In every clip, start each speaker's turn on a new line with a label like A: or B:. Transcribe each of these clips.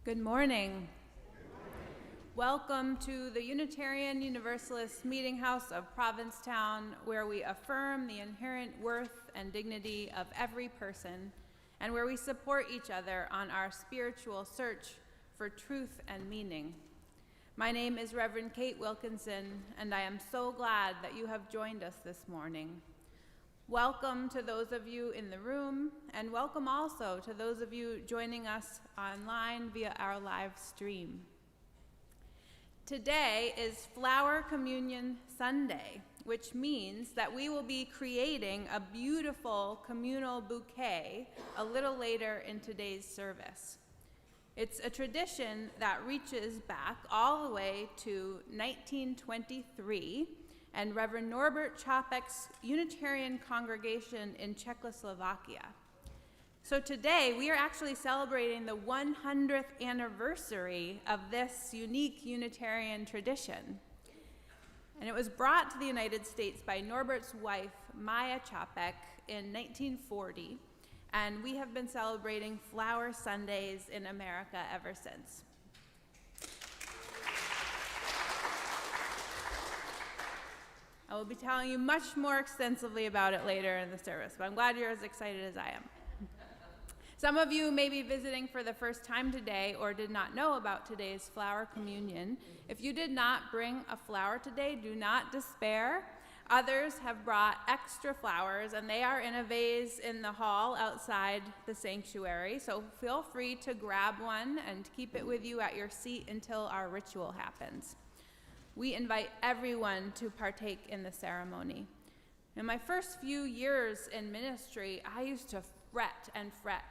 A: Good morning. Welcome to the Unitarian Universalist Meetinghouse of Provincetown, where we affirm the inherent worth and dignity of every person, and where we support each other on our spiritual search for truth and meaning. My name is Reverend Kate Wilkinson, and I am so glad that you have joined us this morning. Welcome to those of you in the room, and welcome also to those of you joining us online via our live stream. Today is Flower Communion Sunday, which means that we will be creating a beautiful communal bouquet a little later in today's service. It's a tradition that reaches back all the way to 1923 and Reverend Norbert Čapek's Unitarian congregation in Czechoslovakia. So today we are actually celebrating the 100th anniversary of this unique Unitarian tradition. And it was brought to the United States by Norbert's wife, Maya Čapek, in 1940, and we have been celebrating Flower Sundays in America ever since. I will be telling you much more extensively about it later in the service, but I'm glad you're as excited as I am. Some of you may be visiting for the first time today or did not know about today's Flower Communion. If you did not bring a flower today, do not despair. Others have brought extra flowers, and they are in a vase in the hall outside the sanctuary, so feel free to grab one and keep it with you at your seat until our ritual happens. We invite everyone to partake in the ceremony. In my first few years in ministry, I used to fret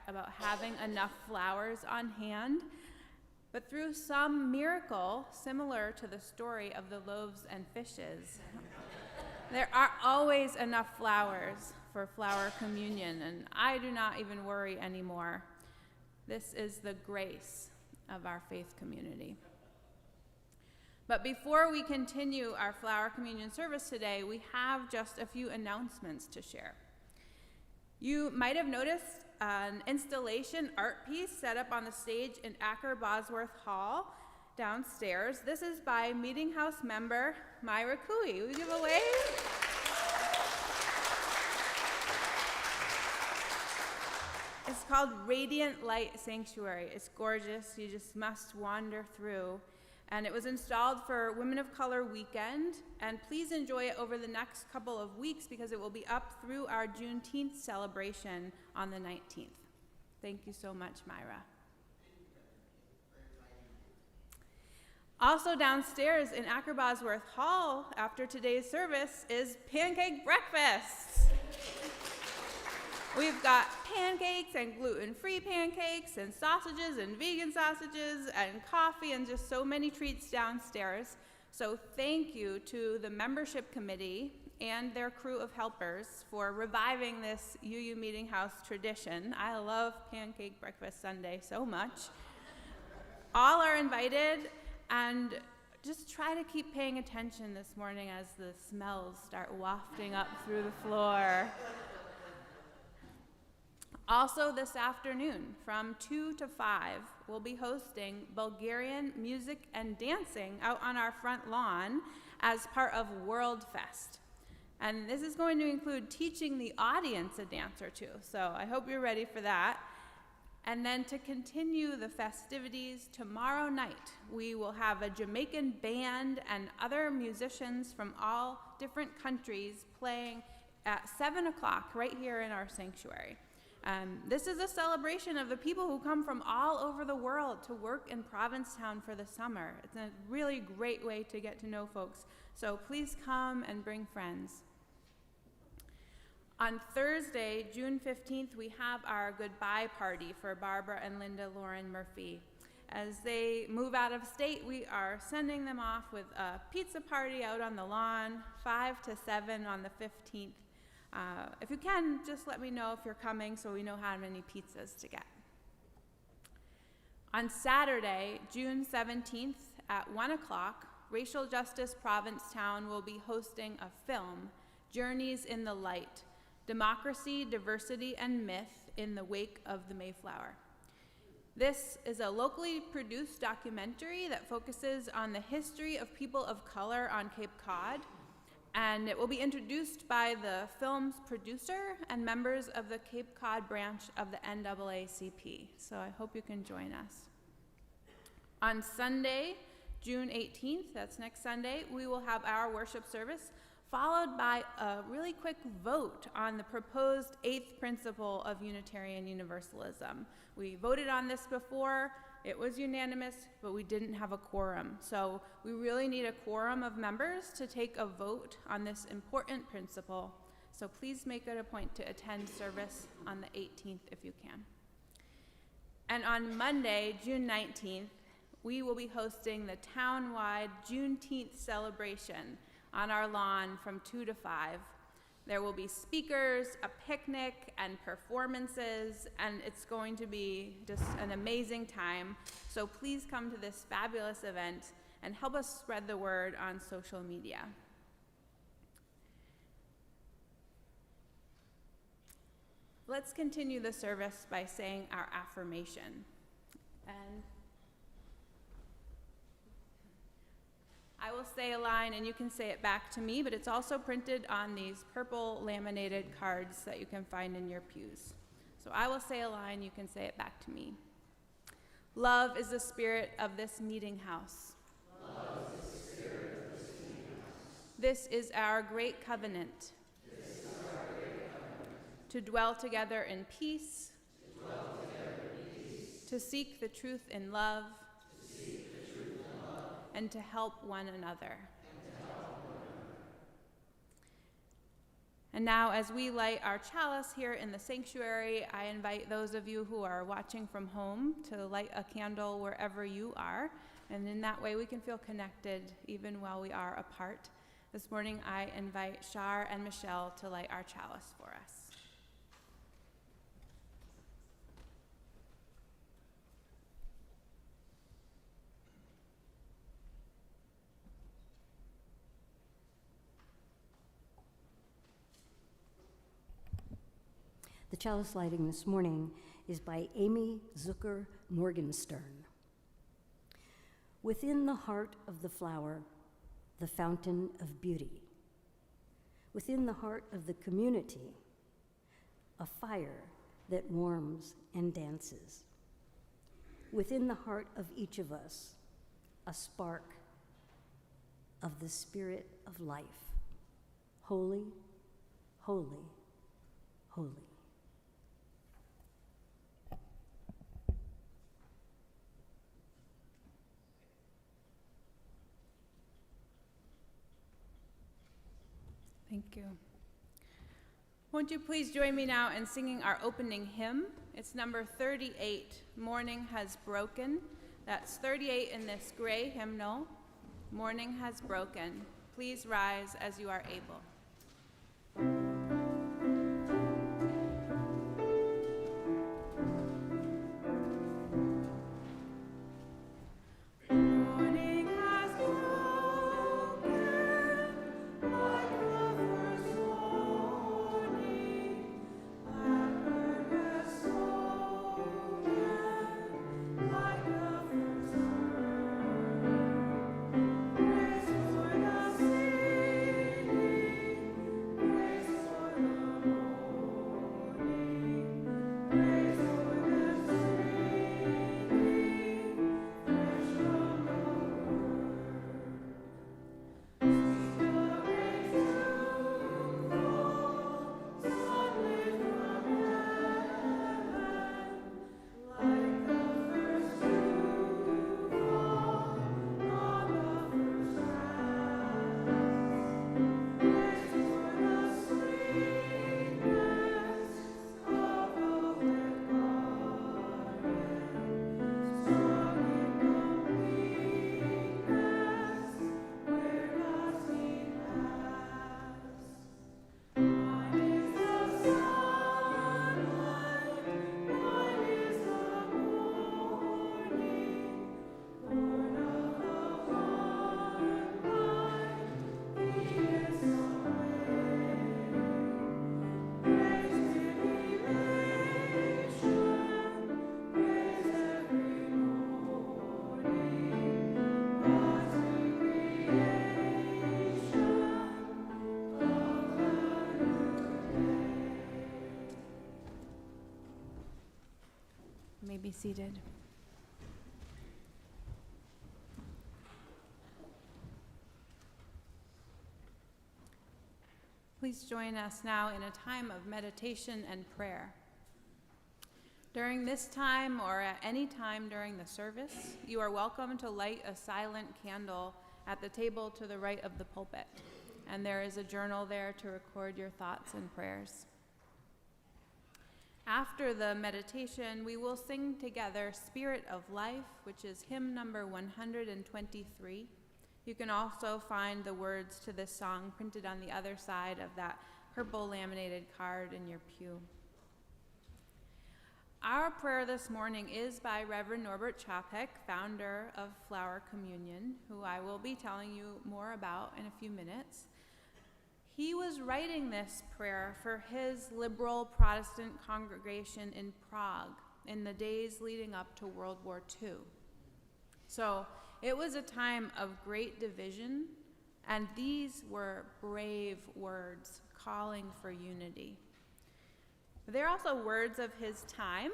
A: about having enough flowers on hand, but through some miracle, similar to the story of the loaves and fishes, there are always enough flowers for Flower Communion, and I do not even worry anymore. This is the grace of our faith community. But before we continue our Flower Communion service today, we have just a few announcements to share. You might have noticed an installation art piece set up on the stage in Acker Bosworth Hall downstairs. This is by Meetinghouse member Myra Cooey. Will you give a wave? It's called Radiant Light Sanctuary. It's gorgeous. You just must wander through. And it was installed for Women of Color Weekend, and please enjoy it over the next couple of weeks because it will be up through our Juneteenth celebration on the 19th. Thank you so much, Myra. Also downstairs in Acker Bosworth Hall after today's service is pancake breakfast. We've got pancakes and gluten-free pancakes and sausages and vegan sausages and coffee and just so many treats downstairs. So thank you to the membership committee and their crew of helpers for reviving this UU Meetinghouse tradition. I love Pancake Breakfast Sunday so much. All are invited, and just try to keep paying attention this morning as the smells start wafting up through the floor. Also this afternoon, from 2 to 5, we'll be hosting Bulgarian music and dancing out on our front lawn as part of World Fest. And this is going to include teaching the audience a dance or two, so I hope you're ready for that. And then to continue the festivities, tomorrow night we will have a Jamaican band and other musicians from all different countries playing at 7 o'clock right here in our sanctuary. This is a celebration of the people who come from all over the world to work in Provincetown for the summer. It's a really great way to get to know folks. So please come and bring friends. On Thursday, June 15th, we have our goodbye party for Barbara and Linda Lauren Murphy. As they move out of state, we are sending them off with a pizza party out on the lawn, 5 to 7 on the 15th. If you can, just let me know if you're coming so we know how many pizzas to get. On Saturday, June 17th at 1 o'clock, Racial Justice Provincetown will be hosting a film, Journeys in the Light, Democracy, Diversity, and Myth in the Wake of the Mayflower. This is a locally produced documentary that focuses on the history of people of color on Cape Cod, and it will be introduced by the film's producer and members of the Cape Cod branch of the NAACP. So I hope you can join us. On Sunday, June 18th, that's next Sunday, we will have our worship service, followed by a really quick vote on the proposed 8th principle of Unitarian Universalism. We voted on this before. It was unanimous, but we didn't have a quorum. So we really need a quorum of members to take a vote on this important principle. So please make it a point to attend service on the 18th if you can. And on Monday, June 19th, we will be hosting the town-wide Juneteenth celebration on our lawn from 2 to 5. There will be speakers, a picnic, and performances, and it's going to be just an amazing time. So please come to this fabulous event and help us spread the word on social media. Let's continue the service by saying our affirmation. And I will say a line and you can say it back to me, but it's also printed on these purple laminated cards that you can find in your pews. So I will say a line, you can say it back to me. Love is the spirit of this meeting house.
B: Love is the spirit of this meeting house.
A: This is our great covenant.
B: This is our great covenant.
A: To dwell together in peace.
B: To dwell together in peace.
A: To seek the truth in love. And to help one another. And now, as we light our chalice here in the sanctuary, I invite those of you who are watching from home to light a candle wherever you are. And in that way, we can feel connected even while we are apart. This morning, I invite Shar and Michelle to light our chalice for us.
C: The chalice lighting this morning is by Amy Zucker Morgenstern. Within the heart of the flower, the fountain of beauty. Within the heart of the community, a fire that warms and dances. Within the heart of each of us, a spark of the spirit of life. Holy, holy, holy.
A: Thank you. Won't you please join me now in singing our opening hymn? It's number 38, Morning Has Broken. That's 38 in this gray hymnal. Morning has broken. Please rise as you are able. You may be seated. Please join us now in a time of meditation and prayer. During this time or at any time during the service, you are welcome to light a silent candle at the table to the right of the pulpit, and there is a journal there to record your thoughts and prayers. After the meditation, we will sing together Spirit of Life, which is hymn number 123. You can also find the words to this song printed on the other side of that purple laminated card in your pew. Our prayer this morning is by Reverend Norbert Chapek, founder of Flower Communion, who I will be telling you more about in a few minutes. He was writing this prayer for his liberal Protestant congregation in Prague in the days leading up to World War II. So it was a time of great division, and these were brave words calling for unity. They're also words of his time,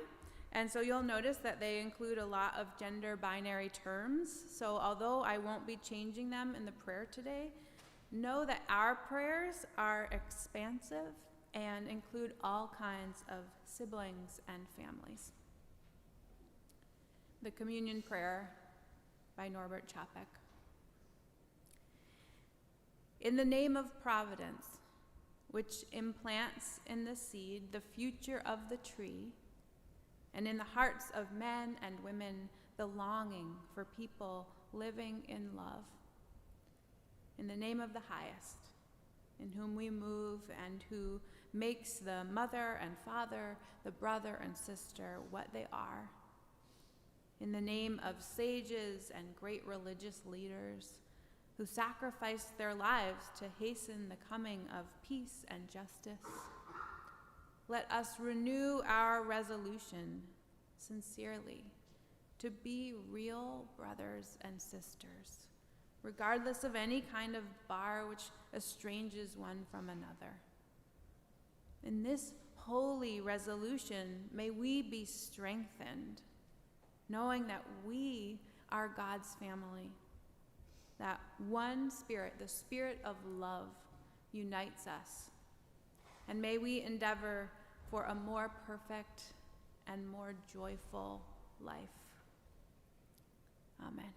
A: and so you'll notice that they include a lot of gender binary terms. So although I won't be changing them in the prayer today, know that our prayers are expansive and include all kinds of siblings and families. The Communion Prayer by Norbert Chapek. In the name of Providence, which implants in the seed the future of the tree, and in the hearts of men and women the longing for people living in love. In the name of the highest, in whom we move and who makes the mother and father, the brother and sister what they are. In the name of sages and great religious leaders who sacrificed their lives to hasten the coming of peace and justice, let us renew our resolution sincerely to be real brothers and sisters, regardless of any kind of bar which estranges one from another. In this holy resolution, may we be strengthened, knowing that we are God's family, that one Spirit, the Spirit of love, unites us. And may we endeavor for a more perfect and more joyful life. Amen.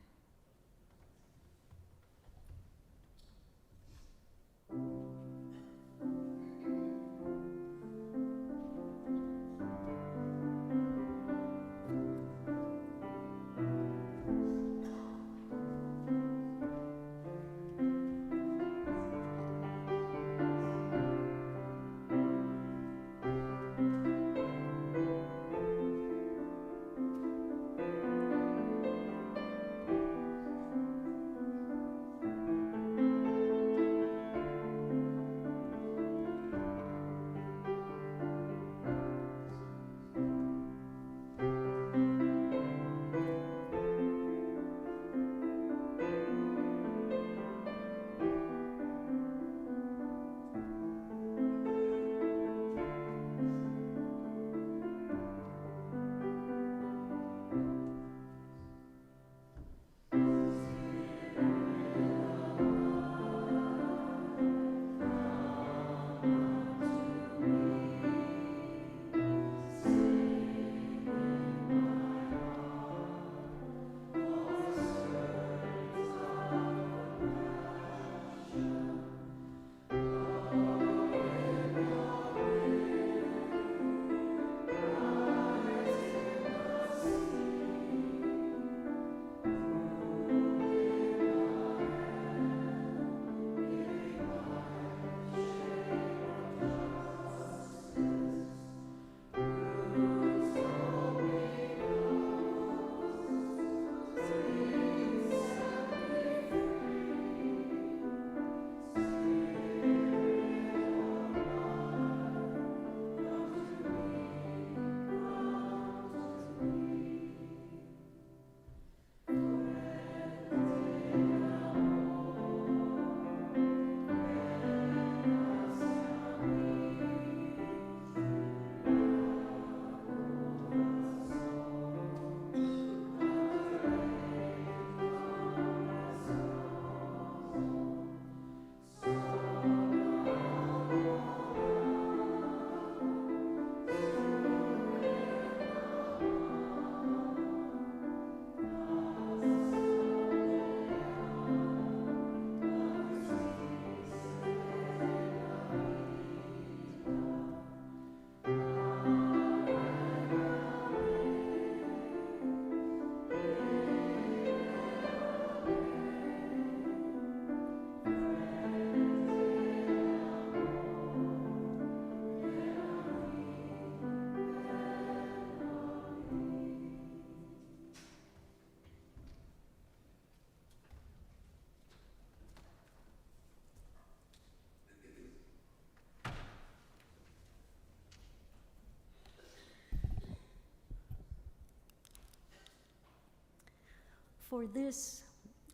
C: For this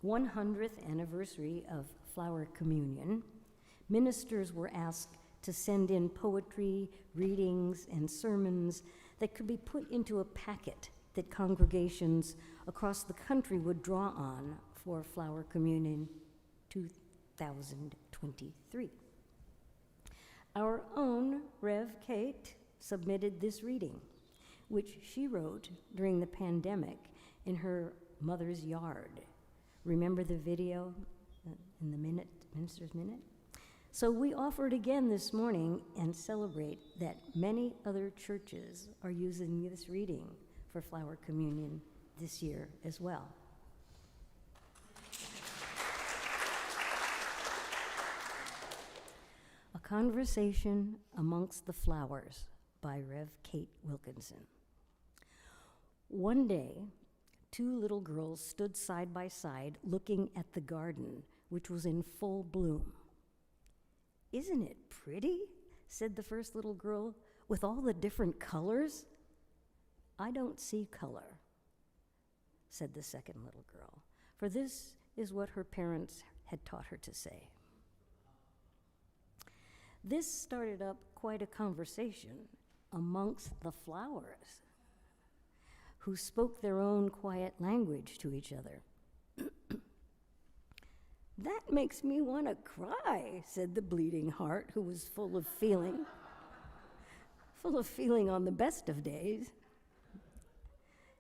C: 100th anniversary of Flower Communion, ministers were asked to send in poetry, readings, and sermons that could be put into a packet that congregations across the country would draw on for Flower Communion 2023. Our own Rev. Kate submitted this reading, which she wrote during the pandemic in her mother's yard. Remember the video in the Minister's Minute? So we offer it again this morning and celebrate that many other churches are using this reading for Flower Communion this year as well. A Conversation Amongst the Flowers by Rev. Kate Wilkinson. One day, two little girls stood side by side looking at the garden, which was in full bloom. "Isn't it pretty?" said the first little girl, "with all the different colors?" "I don't see color," said the second little girl, for this is what her parents had taught her to say. This started up quite a conversation amongst the flowers, who spoke their own quiet language to each other. "That makes me want to cry," said the bleeding heart, who was full of feeling on the best of days.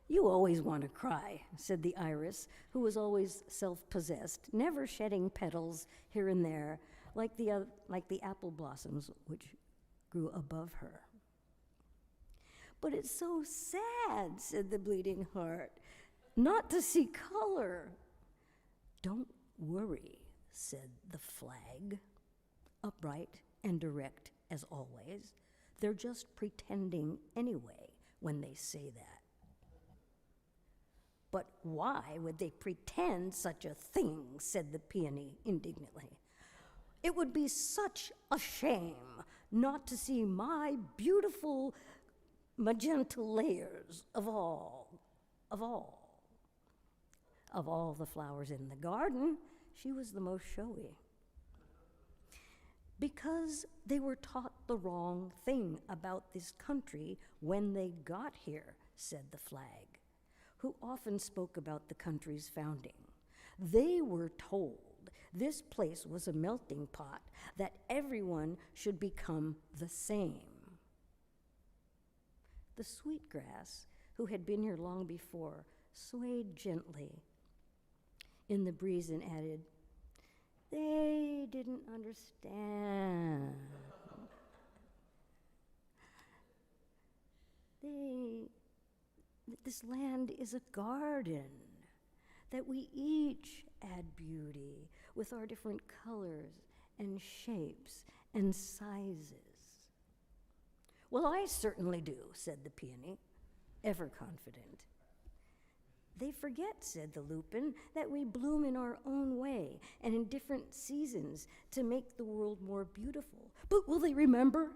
C: "You always want to cry," said the iris, who was always self-possessed, never shedding petals here and there, like the apple blossoms which grew above her. "But it's so sad," said the bleeding heart, "not to see color." "Don't worry," said the flag, upright and direct as always. "They're just pretending anyway when they say that." "But why would they pretend such a thing?" said the peony indignantly. "It would be such a shame not to see my beautiful magenta layers of all the flowers in the garden. She was the most showy. "Because they were taught the wrong thing about this country when they got here," said the flag, who often spoke about the country's founding. "They were told this place was a melting pot, that everyone should become the same." The sweetgrass, who had been here long before, swayed gently in the breeze and added, "They didn't understand. This land is a garden, that we each add beauty with our different colors and shapes and sizes." "Well, I certainly do," said the peony, ever confident. "They forget," said the lupin, "that we bloom in our own way and in different seasons to make the world more beautiful." "But will they remember?"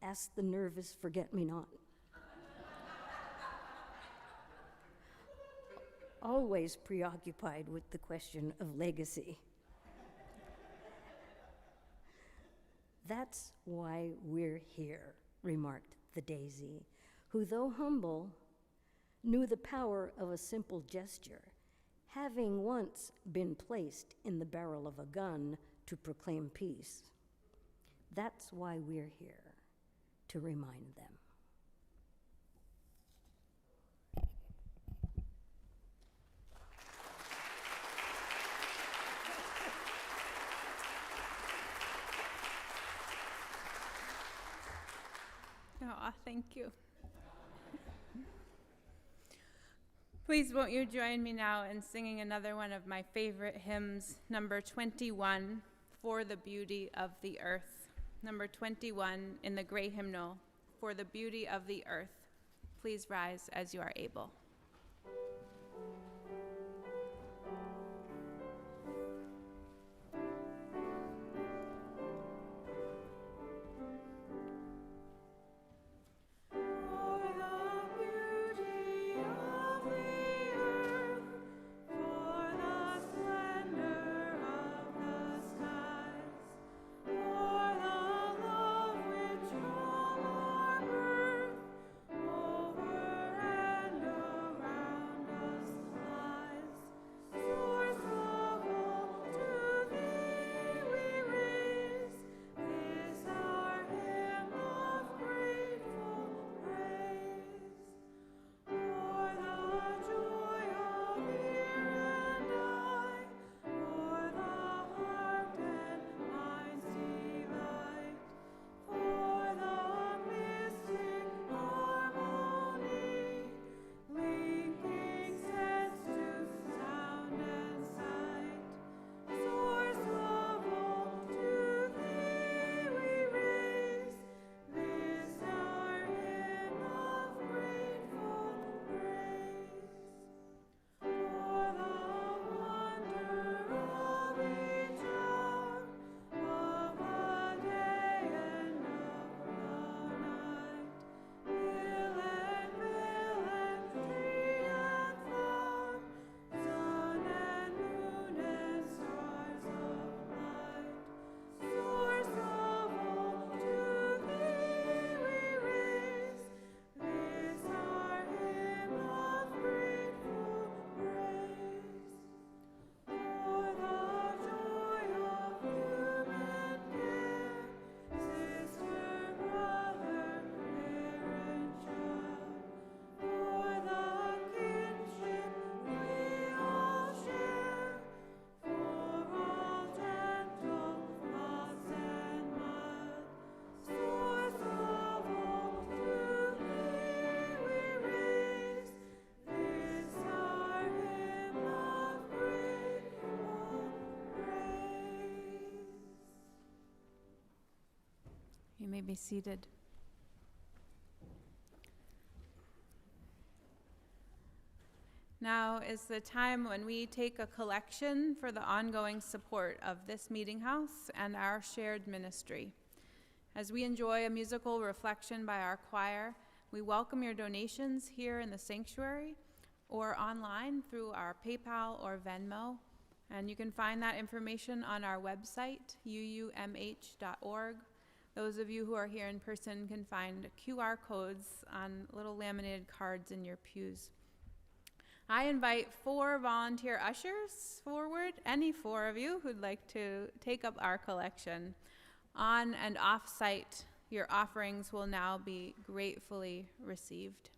C: asked the nervous forget-me-not. Always preoccupied with the question of legacy. "That's why we're here," remarked the daisy, who, though humble, knew the power of a simple gesture, having once been placed in the barrel of a gun to proclaim peace. "That's why we're here, to remind them."
A: Oh, thank you. Please won't you join me now in singing another one of my favorite hymns, number 21, "For the Beauty of the Earth." Number 21 in the gray hymnal, "For the Beauty of the Earth." Please rise as you are able.
B: For the beauty of the earth,
A: be seated. Now is the time when we take a collection for the ongoing support of this Meetinghouse and our shared ministry. As we enjoy a musical reflection by our choir, we welcome your donations here in the sanctuary or online through our PayPal or Venmo. And you can find that information on our website, uumh.org. Those of you who are here in person can find QR codes on little laminated cards in your pews. I invite 4 volunteer ushers forward, any 4 of you who'd like to take up our collection. On and off-site, your offerings will now be gratefully received.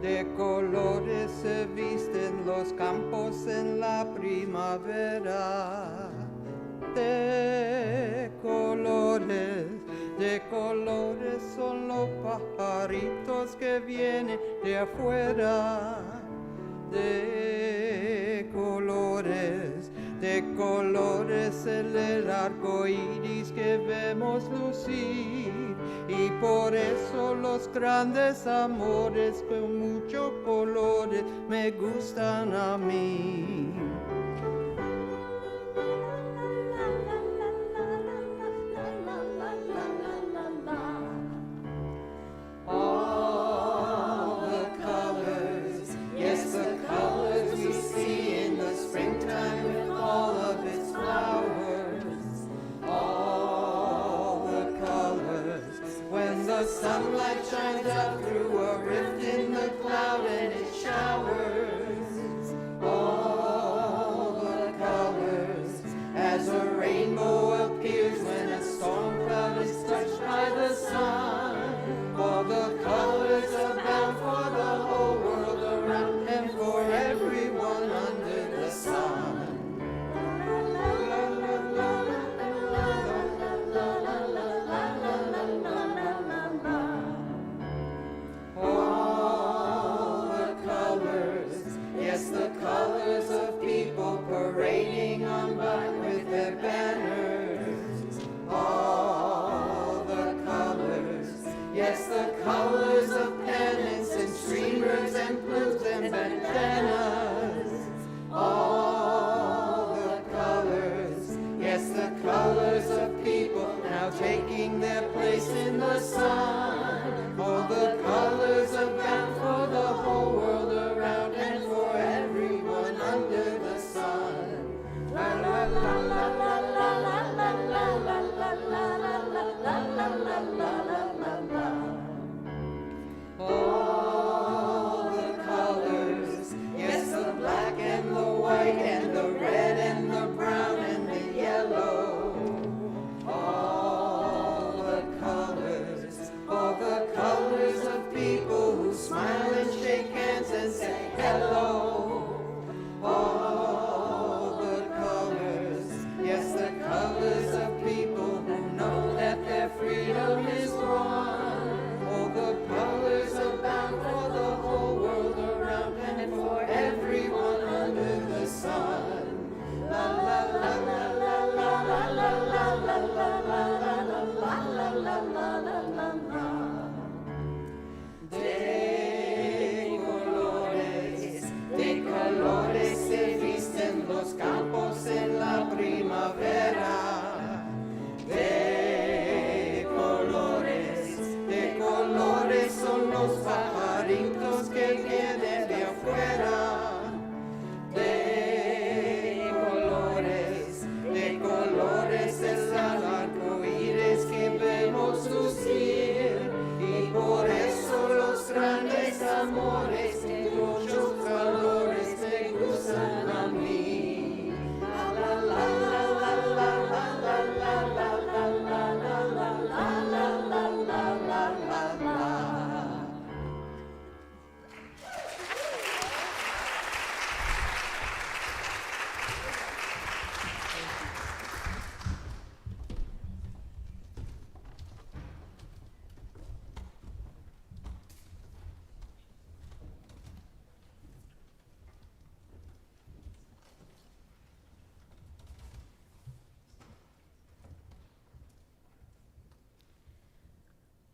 D: De colores se visten los campos en la primavera. De colores son los pajaritos que vienen de afuera. De colores el arco iris que vemos lucir. Y por eso los grandes amores con muchos colores me gustan a mí. All the colors, yes, the colors we see in the springtime with all of its flowers. All the colors, when the sunlight shines out through a rift in the cloud and it showers. All the colors, as a rainbow appears when a storm cloud is touched by the sun. All the colors abound for the whole world around and for everyone under the sun. All the colors, yes, the colors of people parading on by with their banners. All the colors, yes, the colors of pennants and streamers and plumes and bandanas. All the colors, yes, the colors of people now taking their place in the sun. All the colors abound for the whole world around and for everyone under the sun. La la la la la la la la la la la la la la la la la. All the colors, yes, the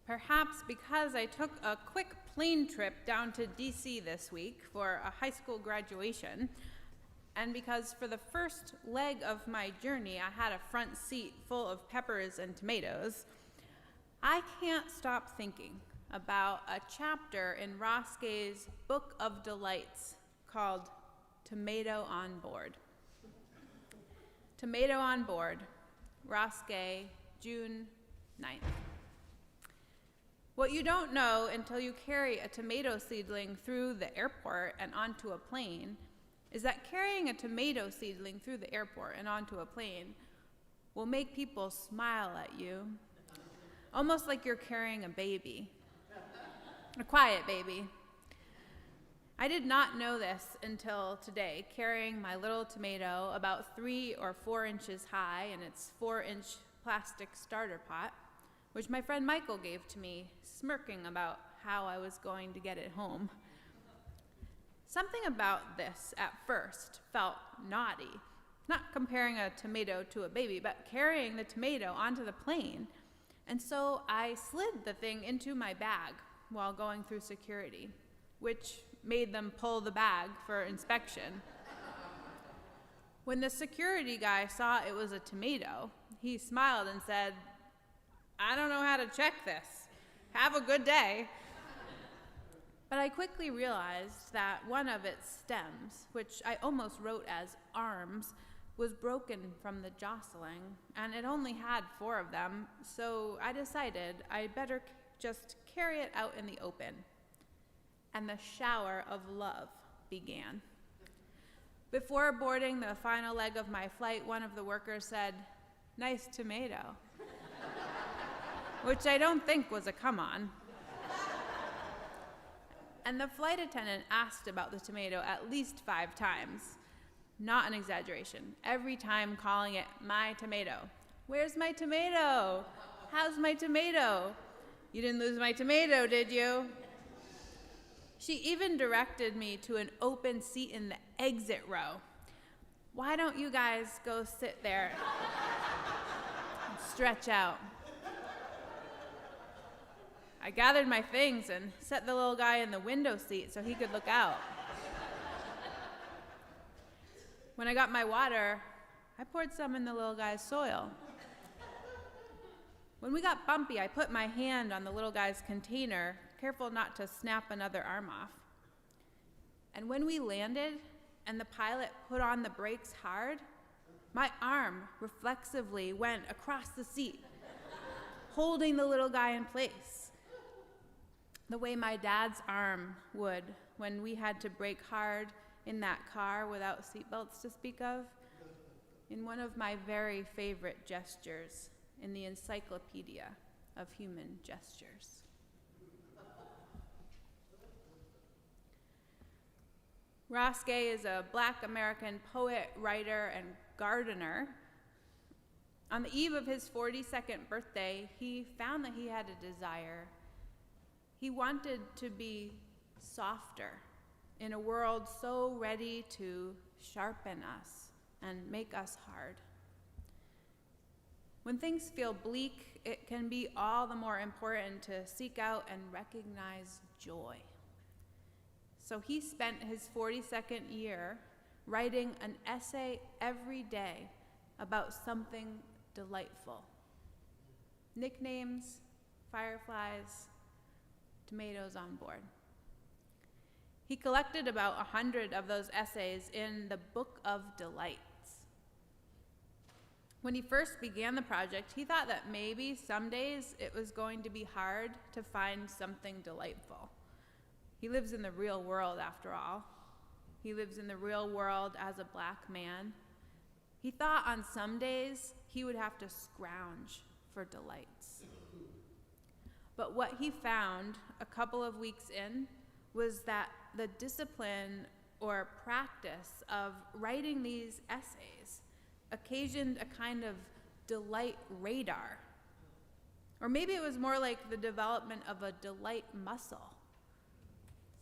A: Perhaps because I took a quick plane trip down to DC this week for a high school graduation, and because for the first leg of my journey I had a front seat full of peppers and tomatoes, I can't stop thinking about a chapter in Ross Gay's Book of Delights called Tomato on Board. Tomato on Board, Ross Gay, June 9th. What you don't know until you carry a tomato seedling through the airport and onto a plane is that carrying a tomato seedling through the airport and onto a plane will make people smile at you, almost like you're carrying a baby, a quiet baby. I did not know this until today, carrying my little tomato about 3 or 4 inches high in its 4-inch plastic starter pot, which my friend Michael gave to me, smirking about how I was going to get it home. Something about this at first felt naughty, not comparing a tomato to a baby, but carrying the tomato onto the plane. And so I slid the thing into my bag while going through security, which made them pull the bag for inspection. When the security guy saw it was a tomato, he smiled and said, "I don't know how to check this. Have a good day." But I quickly realized that one of its stems, which I almost wrote as arms, was broken from the jostling, and it only had 4 of them, so I decided I'd better just carry it out in the open. And the shower of love began. Before boarding the final leg of my flight, one of the workers said, "Nice tomato," which I don't think was a come-on. And the flight attendant asked about the tomato at least 5 times. Not an exaggeration. Every time calling it my tomato. "Where's my tomato? How's my tomato? You didn't lose my tomato, did you?" She even directed me to an open seat in the exit row. "Why don't you guys go sit there and stretch out?" I gathered my things and set the little guy in the window seat so he could look out. When I got my water, I poured some in the little guy's soil. When we got bumpy, I put my hand on the little guy's container, careful not to snap another arm off. And when we landed and the pilot put on the brakes hard, my arm reflexively went across the seat, holding the little guy in place, the way my dad's arm would when we had to brake hard in that car without seatbelts to speak of, in one of my very favorite gestures in the Encyclopedia of Human Gestures. Ross Gay is a Black American poet, writer, and gardener. On the eve of his 42nd birthday, he found that he had a desire. He wanted to be softer in a world so ready to sharpen us and make us hard. When things feel bleak, it can be all the more important to seek out and recognize joy. So he spent his 42nd year writing an essay every day about something delightful. Nicknames, fireflies, tomatoes on board. He collected about 100 of those essays in the Book of Delights. When he first began the project, he thought that maybe some days it was going to be hard to find something delightful. He lives in the real world, after all. He lives in the real world as a Black man. He thought on some days he would have to scrounge for delights. But what he found a couple of weeks in was that the discipline or practice of writing these essays occasioned a kind of delight radar. Or maybe it was more like the development of a delight muscle.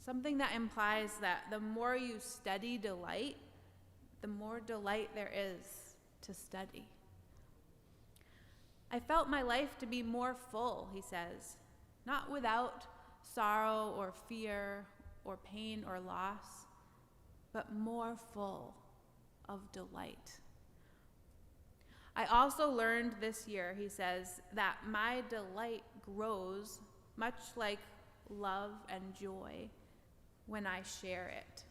A: Something that implies that the more you study delight, the more delight there is to study. I felt my life to be more full, he says. not without sorrow or fear or pain or loss, but more full of delight. I also learned this year, he says, that my delight grows much like love and joy when I share it.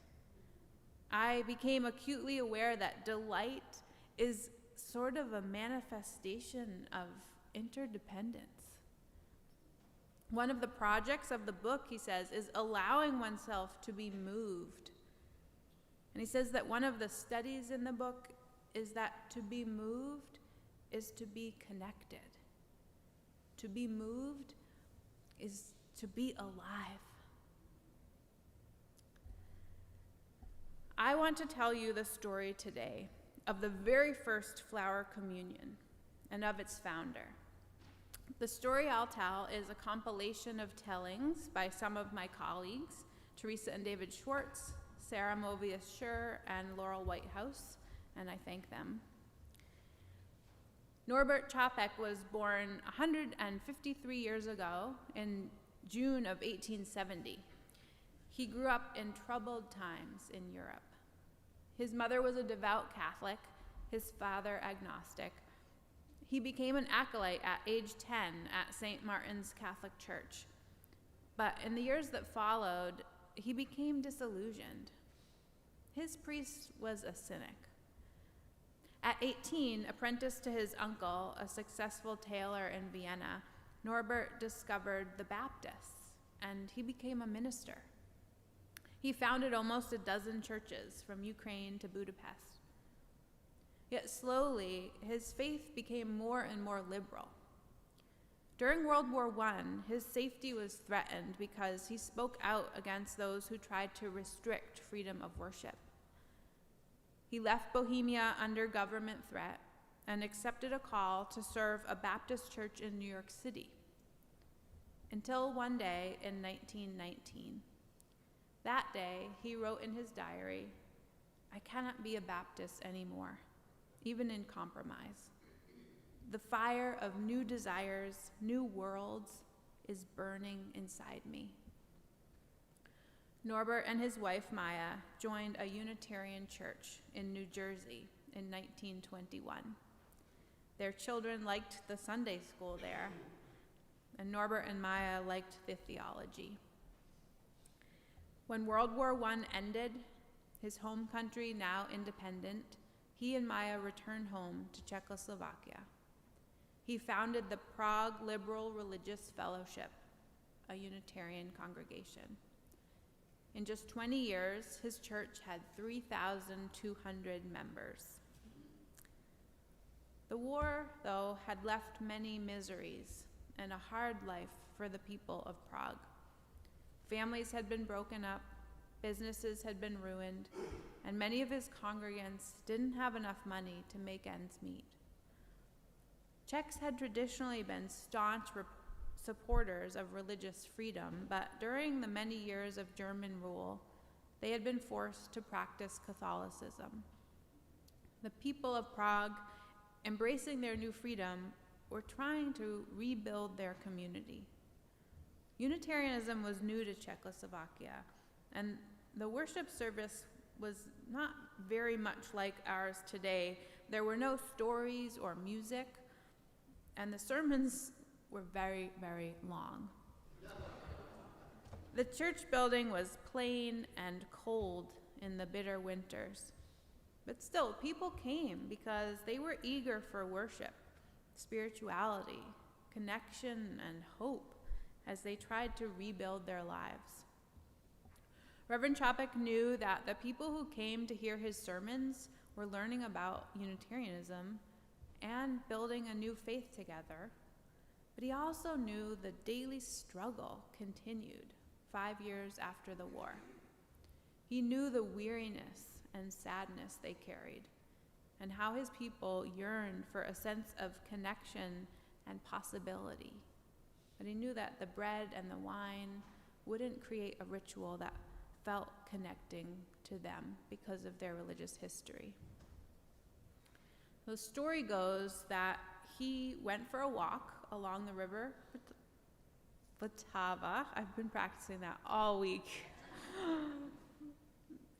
A: I became acutely aware that delight is sort of a manifestation of interdependence. One of the projects of the book, he says, is allowing oneself to be moved. And he says that one of the studies in the book is that to be moved is to be connected. To be moved is to be alive. I want to tell you the story today of the very first flower communion and of its founder. The story I'll tell is a compilation of tellings by some of my colleagues, Teresa and David Schwartz, Sarah Movius-Schur, and Laurel Whitehouse, and I thank them. Norbert Čapek was born 153 years ago in June of 1870. He grew up in troubled times in Europe. His mother was a devout Catholic, his father agnostic. He became an acolyte at age 10 at St. Martin's Catholic Church. But in the years that followed, he became disillusioned. His priest was a cynic. At 18, apprenticed to his uncle, a successful tailor in Vienna, Norbert discovered the Baptists, and he became a minister. He founded almost a dozen churches from Ukraine to Budapest. Yet slowly, his faith became more and more liberal. During World War I, his safety was threatened because he spoke out against those who tried to restrict freedom of worship. He left Bohemia under government threat and accepted a call to serve a Baptist church in New York City. Until one day in 1919. That day, he wrote in his diary, "I cannot be a Baptist anymore, even in compromise. The fire of new desires, new worlds, is burning inside me." Norbert and his wife, Maya, joined a Unitarian church in New Jersey in 1921. Their children liked the Sunday school there, and Norbert and Maya liked the theology. When World War I ended, his home country now independent, he and Maya returned home to Czechoslovakia. He founded the Prague Liberal Religious Fellowship, a Unitarian congregation. In just 20 years, his church had 3,200 members. The war, though, had left many miseries and a hard life for the people of Prague. Families had been broken up, businesses had been ruined, and many of his congregants didn't have enough money to make ends meet. Czechs had traditionally been staunch supporters of religious freedom, but during the many years of German rule, they had been forced to practice Catholicism. The people of Prague, embracing their new freedom, were trying to rebuild their community. Unitarianism was new to Czechoslovakia, and the worship service was not very much like ours today. There were no stories or music, and the sermons were very, very long. The church building was plain and cold in the bitter winters. But still, people came because they were eager for worship, spirituality, connection, and hope as they tried to rebuild their lives. Reverend Čapek knew that the people who came to hear his sermons were learning about Unitarianism and building a new faith together, but he also knew the daily struggle continued 5 years after the war. He knew the weariness and sadness they carried, and how his people yearned for a sense of connection and possibility. But he knew that the bread and the wine wouldn't create a ritual that felt connecting to them because of their religious history. The story goes that he went for a walk along the river Vltava. I've been practicing that all week.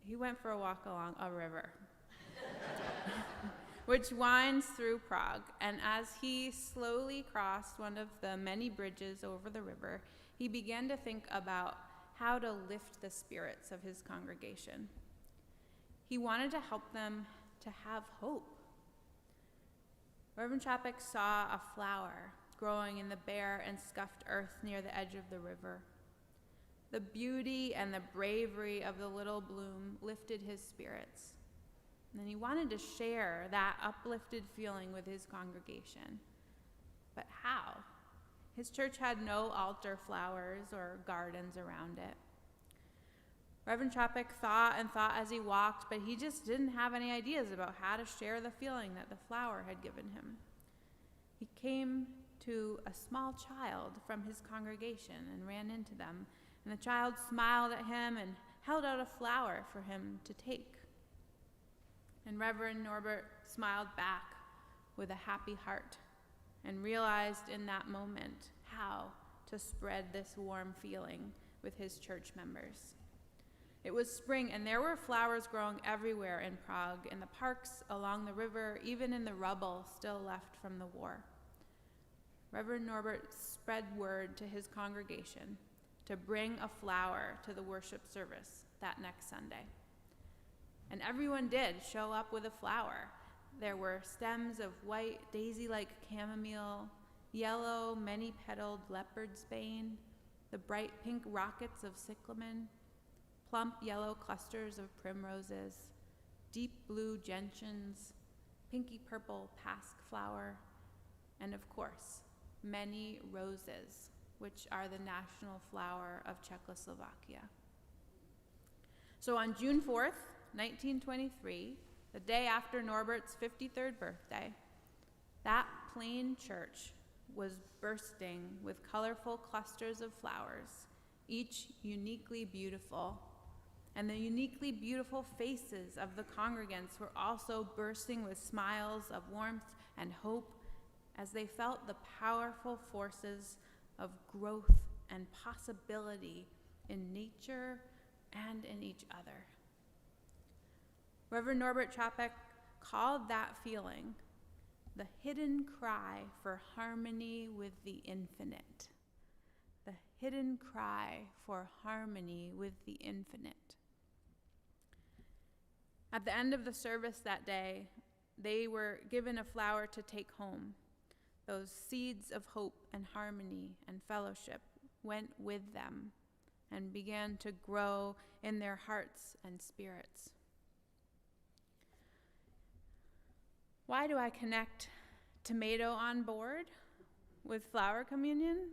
A: He went for a walk along a river, which winds through Prague. And as he slowly crossed one of the many bridges over the river, he began to think about how to lift the spirits of his congregation. He wanted to help them to have hope. Reverend Chapek saw a flower growing in the bare and scuffed earth near the edge of the river. The beauty and the bravery of the little bloom lifted his spirits. And he wanted to share that uplifted feeling with his congregation. But how? His church had no altar flowers or gardens around it. Reverend Chapek thought and thought as he walked, but he just didn't have any ideas about how to share the feeling that the flower had given him. He came to a small child from his congregation and ran into them, and the child smiled at him and held out a flower for him to take. And Reverend Norbert smiled back with a happy heart and realized in that moment how to spread this warm feeling with his church members. It was spring, and there were flowers growing everywhere in Prague, in the parks, along the river, even in the rubble still left from the war. Reverend Norbert spread word to his congregation to bring a flower to the worship service that next Sunday. And everyone did show up with a flower. There were stems of white, daisy-like chamomile, yellow, many-petaled leopard's bane, the bright pink rockets of cyclamen, plump yellow clusters of primroses, deep blue gentians, pinky purple pasque flower, and of course, many roses, which are the national flower of Czechoslovakia. So on June 4th, 1923, the day after Norbert's 53rd birthday, that plain church was bursting with colorful clusters of flowers, each uniquely beautiful. And the uniquely beautiful faces of the congregants were also bursting with smiles of warmth and hope as they felt the powerful forces of growth and possibility in nature and in each other. Reverend Norbert Chapek called that feeling the hidden cry for harmony with the infinite. The hidden cry for harmony with the infinite. At the end of the service that day, they were given a flower to take home. Those seeds of hope and harmony and fellowship went with them and began to grow in their hearts and spirits. Why do I connect tomato on board with flower communion?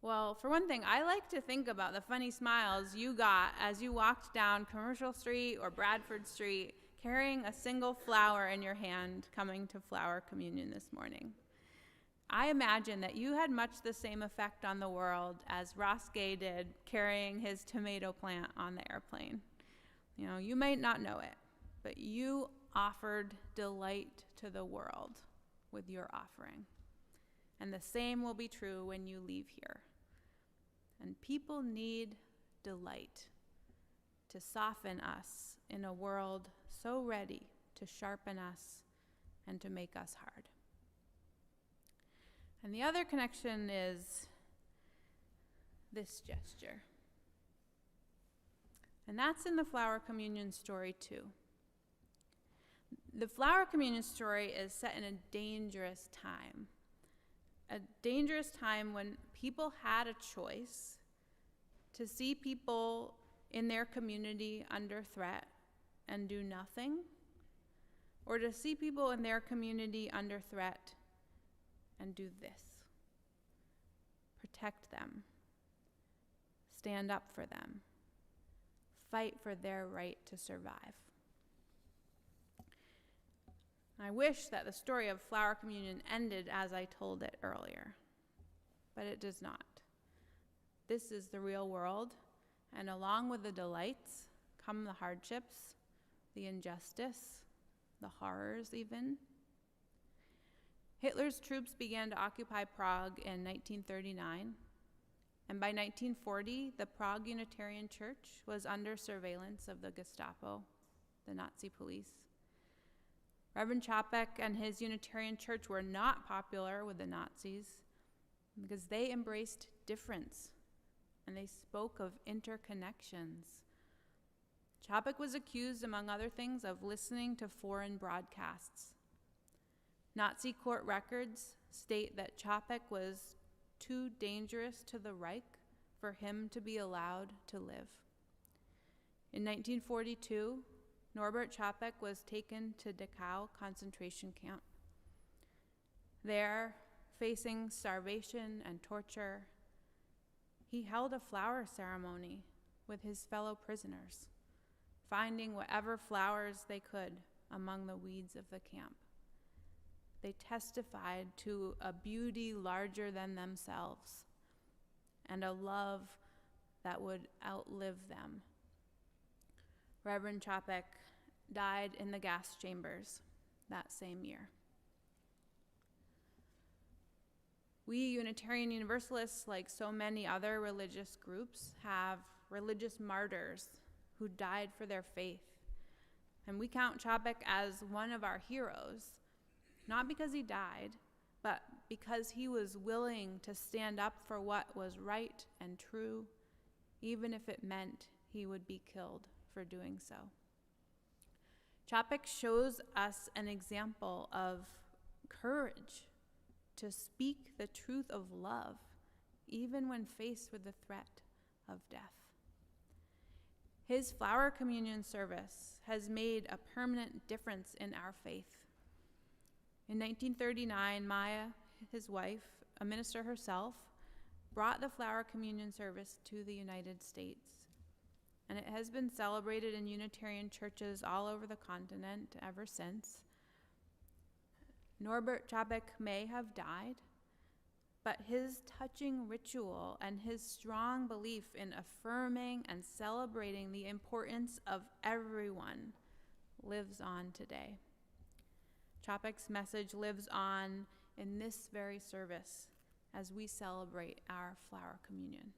A: Well, for one thing, I like to think about the funny smiles you got as you walked down Commercial Street or Bradford Street carrying a single flower in your hand coming to flower communion this morning. I imagine that you had much the same effect on the world as Ross Gay did carrying his tomato plant on the airplane. You know, you might not know it, but you offered delight to the world with your offering. And the same will be true when you leave here. And people need delight to soften us in a world so ready to sharpen us and to make us hard. And the other connection is this gesture. And that's in the flower communion story too. The flower communion story is set in a dangerous time when people had a choice to see people in their community under threat and do nothing, or to see people in their community under threat and do this. Protect them. Stand up for them. Fight for their right to survive. I wish that the story of flower communion ended as I told it earlier, but it does not. This is the real world, and along with the delights come the hardships, the injustice, the horrors even. Hitler's troops began to occupy Prague in 1939, and by 1940, the Prague Unitarian Church was under surveillance of the Gestapo, the Nazi police. Reverend Chapek and his Unitarian Church were not popular with the Nazis because they embraced difference and they spoke of interconnections. Chapek was accused, among other things, of listening to foreign broadcasts. Nazi court records state that Chapek was too dangerous to the Reich for him to be allowed to live. In 1942, Norbert Chapek was taken to Dachau concentration camp. There, facing starvation and torture, he held a flower ceremony with his fellow prisoners, finding whatever flowers they could among the weeds of the camp. They testified to a beauty larger than themselves and a love that would outlive them. Reverend Chapek died in the gas chambers that same year. We Unitarian Universalists, like so many other religious groups, have religious martyrs who died for their faith. And we count Chapek as one of our heroes, not because he died, but because he was willing to stand up for what was right and true, even if it meant he would be killed for doing so. Chapek shows us an example of courage to speak the truth of love, even when faced with the threat of death. His flower communion service has made a permanent difference in our faith. In 1939, Maya, his wife, a minister herself, brought the flower communion service to the United States, and it has been celebrated in Unitarian churches all over the continent ever since. Norbert Chapek may have died, but his touching ritual and his strong belief in affirming and celebrating the importance of everyone lives on today. Chapek's message lives on in this very service as we celebrate our flower communion.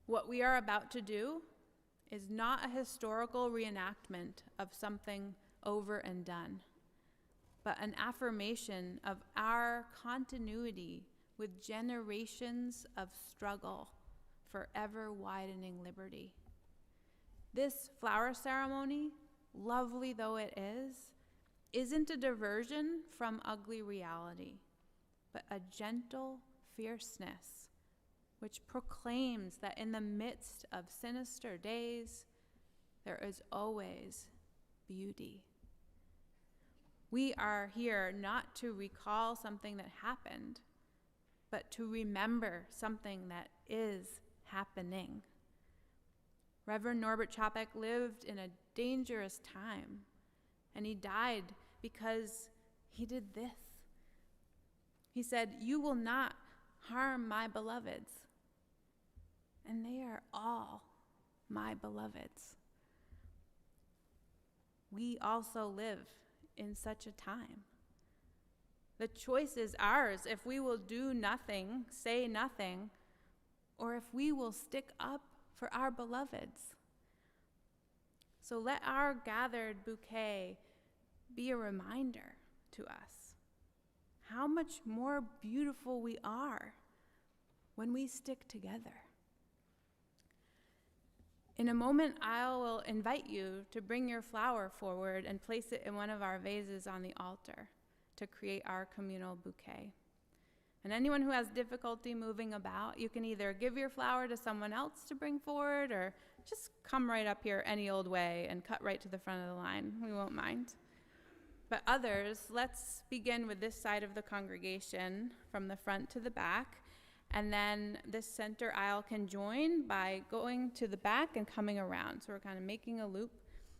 A: What we are about to do is not a historical reenactment of something over and done, but an affirmation of our continuity with generations of struggle for ever-widening liberty. This flower ceremony, lovely though it is, isn't a diversion from ugly reality, but a gentle fierceness which proclaims that in the midst of sinister days, there is always beauty. We are here not to recall something that happened, but to remember something that is happening. Reverend Norbert Chapek lived in a dangerous time, and he died because he did this. He said, "You will not harm my beloveds." And they are all my beloveds. We also live in such a time. The choice is ours if we will do nothing, say nothing, or if we will stick up for our beloveds. So let our gathered bouquet be a reminder to us how much more beautiful we are when we stick together. In a moment, I will invite you to bring your flower forward and place it in one of our vases on the altar to create our communal bouquet. And anyone who has difficulty moving about, you can either give your flower to someone else to bring forward or just come right up here any old way and cut right to the front of the line. We won't mind. But others, let's begin with this side of the congregation from the front to the back. And then this center aisle can join by going to the back and coming around. So we're kind of making a loop,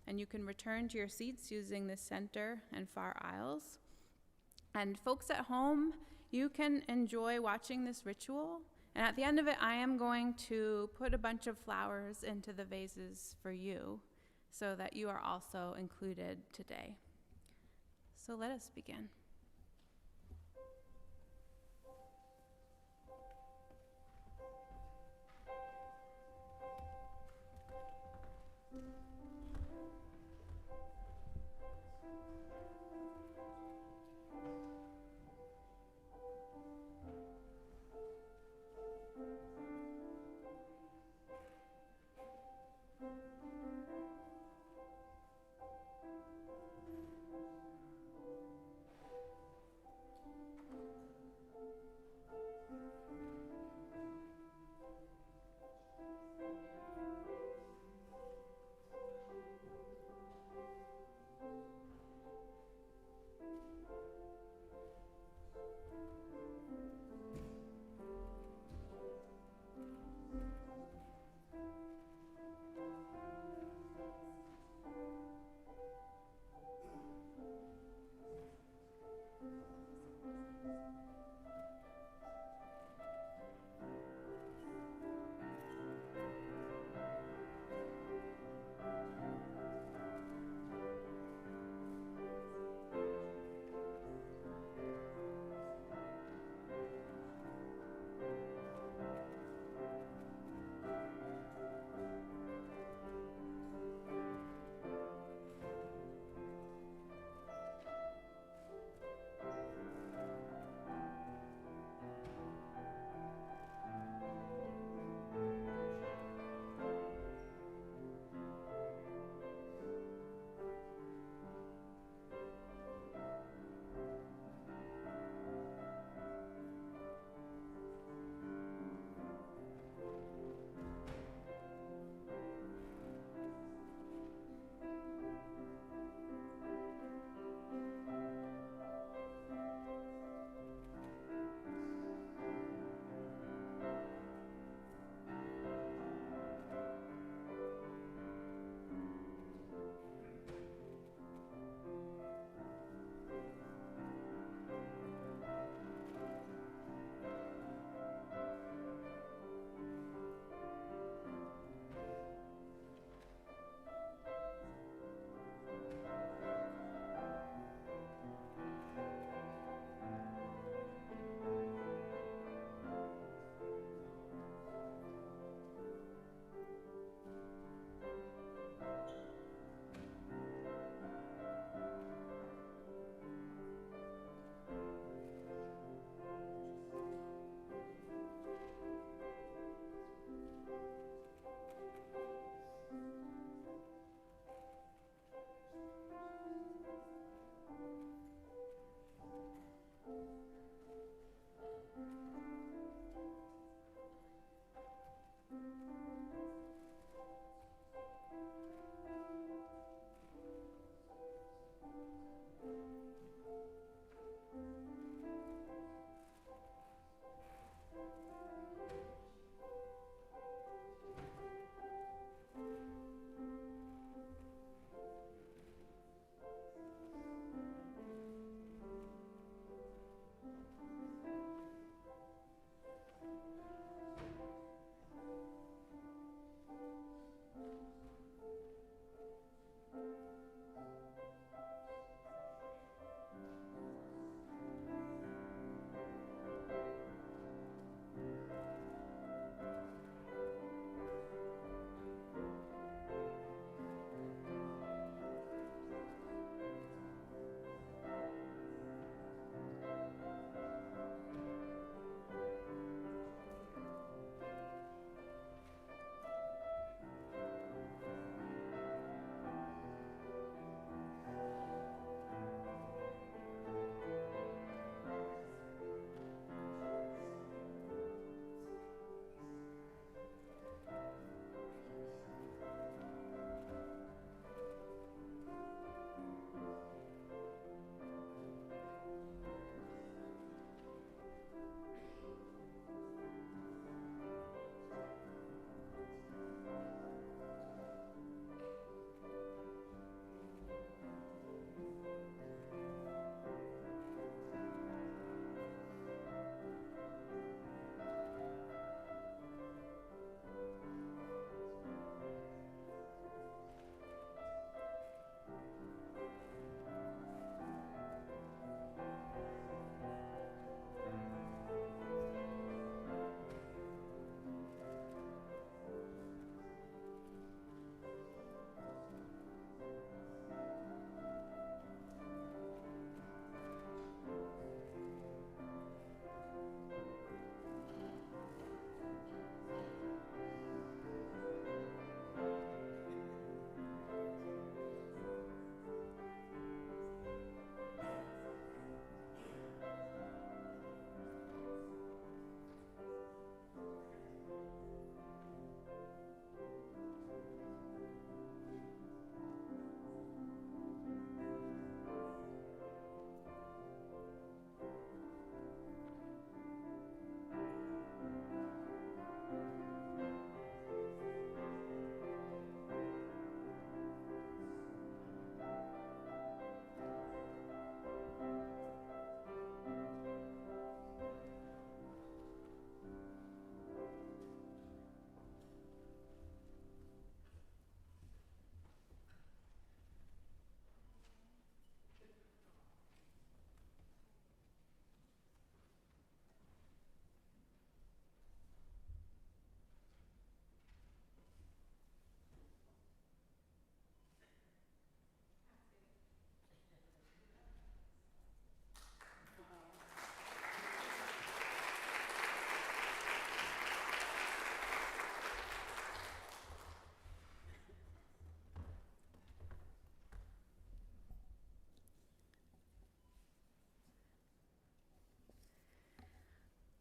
A: and you can return to your seats using the center and far aisles. And folks at home, you can enjoy watching this ritual. And at the end of it, I am going to put a bunch of flowers into the vases for you so that you are also included today. So let us begin.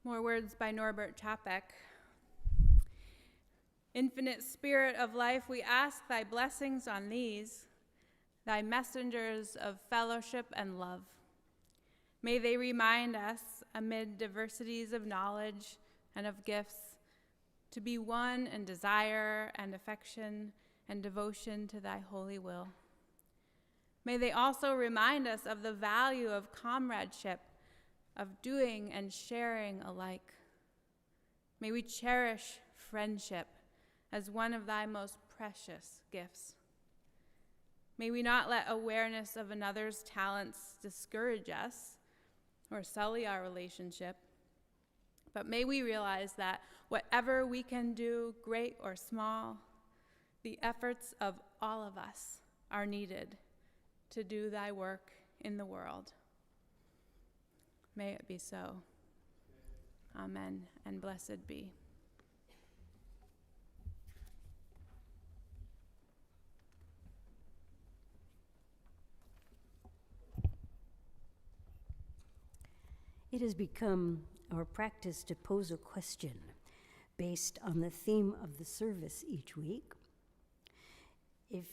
A: More words by Norbert Chapek. Infinite Spirit of life, we ask thy blessings on these, thy messengers of fellowship and love. May they remind us, amid diversities of knowledge and of gifts, to be one in desire and affection and devotion to thy holy will. May they also remind us of the value of comradeship, of doing and sharing alike. May we cherish friendship as one of thy most precious gifts. May we not let awareness of another's talents discourage us or sully our relationship, but may we realize that whatever we can do, great or small, the efforts of all of us are needed to do thy work in the world. May it be so. Amen, and blessed be.
C: It has become our practice to pose a question based on the theme of the service each week. It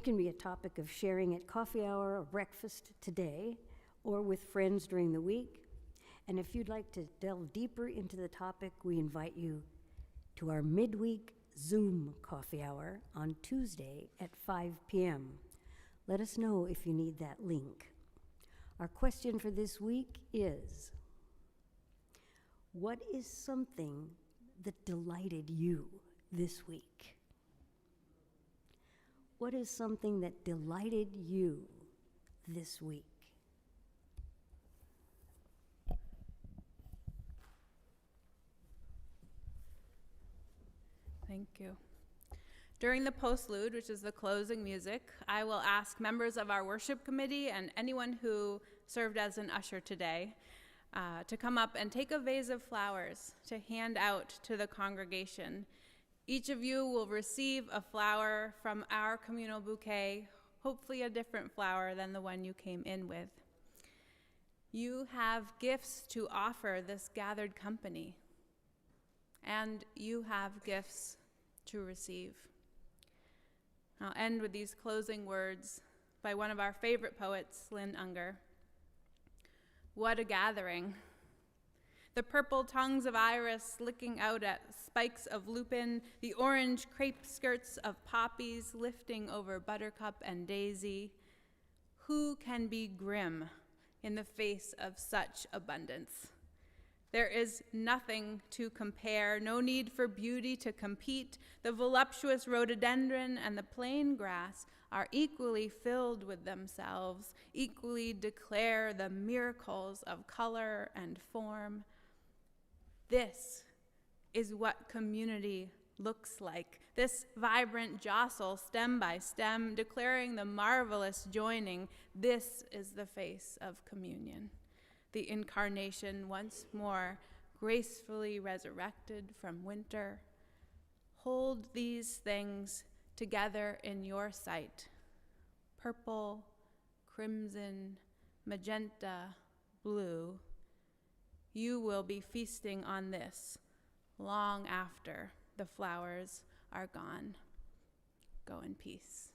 C: can be a topic of sharing at coffee hour or breakfast today, or with friends during the week. And if you'd like to delve deeper into the topic, we invite you to our midweek Zoom coffee hour on Tuesday at 5 p.m. Let us know if you need that link. Our question for this week is, what is something that delighted you this week? What is something that delighted you this week?
A: Thank you. During the postlude, which is the closing music, I will ask members of our worship committee and anyone who served as an usher today to come up and take a vase of flowers to hand out to the congregation. Each of you will receive a flower from our communal bouquet, hopefully a different flower than the one you came in with. You have gifts to offer this gathered company, and you have gifts to receive. I'll end with these closing words by one of our favorite poets, Lynn Unger. What a gathering. The purple tongues of iris licking out at spikes of lupin, the orange crepe skirts of poppies lifting over buttercup and daisy. Who can be grim in the face of such abundance? There is nothing to compare, no need for beauty to compete. The voluptuous rhododendron and the plain grass are equally filled with themselves, equally declare the miracles of color and form. This is what community looks like. This vibrant jostle, stem by stem, declaring the marvelous joining. This is the face of communion. The incarnation once more gracefully resurrected from winter. Hold these things together in your sight. Purple, crimson, magenta, blue. You will be feasting on this long after the flowers are gone. Go in peace.